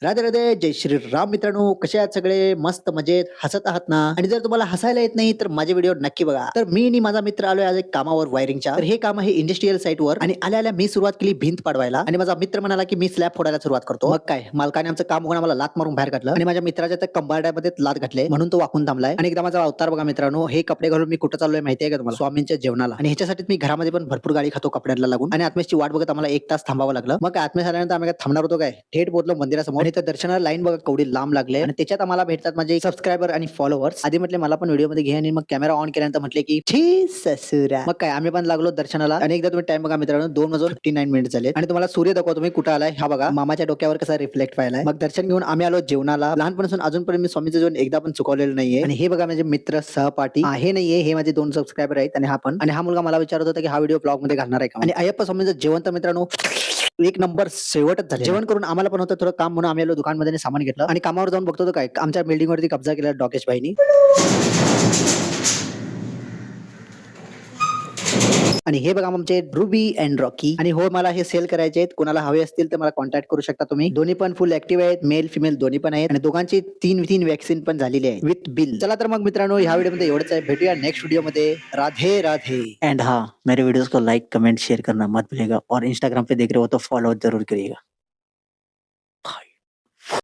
राधे राधे जय श्री राम मित्रांनो, कसे आहात सगळे? मस्त मजेत हसत आहात ना? आणि जर तुम्हाला हसायला येत नाही तर माझे व्हिडिओ नक्की बघा. तर मी आणि माझा मित्र आलोय आज एक कामावर वायरिंगच्या. तर हे काम आहे इंडस्ट्रियल साईट वर आणि आल्या मी सुरुवात केली भिंत पाडवायला आणि माझा मित्र म्हणाला की मी स्लॅब फोडायला सुरुवात करतो. मग काय मालकाने आमचं काम बघून आम्हाला लात मारून बाहेर काढलं आणि माझ्या मित्राच्या त्या कंबारड्यामध्ये लात घातले म्हणून तो वाकून थांबलाय. आणि एकदा माझा अवतार बघा मित्रांनो, हे कपडे घालून मी कुठं चाललोय माहितीये का तुम्हाला? स्वामींच्या जेवणाला. आणि ह्याच्यासाठी मी घरामध्ये पण भरपूर गाडी खातो कपड्याला लागून. आणि आत्मेशची वाट बघत आम्हाला 1 तास थांबावं लागलं. मग काय आत्मेश आल्यानंतर आम्ही काय थांबणार होतो काय? थेट पोहोचलो मंदिरासमोर आणि त्या दर्शनाला लाईन बघा केवढी लांब लागले. आणि त्याच्यात आम्हाला भेटतात माझे सबस्क्रायबर आणि फॉलोअर्स. आधी म्हटले मला पण व्हिडिओ मध्ये घे आणि मग कॅमेरा ऑन केल्यानंतर म्हटले की छी ससुरा. मग काय आम्ही पण लागलो दर्शनाला. आणि एकदा तुम्ही टाइम बघा मित्रांनो, 2:59 मिनिट झाले. आणि तुम्हाला सूर्य दाखवा तुम्ही कुठे आलाय. हा बघा मामाच्या डोक्यावर कसा रिफ्लेक्ट व्हायलाय. मग दर्शन घेऊन आम्ही आलो जेवणाला. लहानपणापासून अजूनपर्यंत मी स्वामीचं जेवण एकदा पण चुकवलेलं नाहीये. आणि हे बघा माझे मित्र सहपाठी हे नाहीये, हे माझे 2 सबस्क्रायबर आहेत आणि हा पण. आणि हा मुलगा मला विचारत होता की हा व्हिडिओ ब्लॉग मध्ये घालणार आहे का? आणि अय्यप्पा स्वामींचं जेवण तर मित्रांनो एक नंबर शेवटच झाले. जेवण करून आम्हाला पण होतं थोडं काम म्हणून आम्ही आलो दुकानमध्ये सामान घेतलं आणि कामावर जाऊन बघतो तर काय आमच्या बिल्डिंग वरती कब्जा केला डॉकेश भाईनी. आणि हे बघा आमचे रुबी अँड रॉकी. आणि हो मला हे सेल करायचे आहेत, कोणाला हवे असतील तर मला कॉन्टॅक्ट करू शकता तुम्ही. दोन्ही पण फुल ऍक्टिव्ह आहेत, मेल फिमेल दोन्ही पण आहेत आणि दोघांची 3 वॅक्सिन पण झालेली आहे विथ बिल. चला तर मग मित्रांनो ह्या व्हिडिओ मध्ये एवढंच आहे. भेटूया नेक्स्ट व्हिडिओ मध्ये. राधे राधे. एंड हाँ, मेरे वीडियोस को लाइक कमेंट शेयर करना मत भूलिएगा और इंस्टाग्राम पे देख रहे हो तो फॉलो जरूर करिएगा.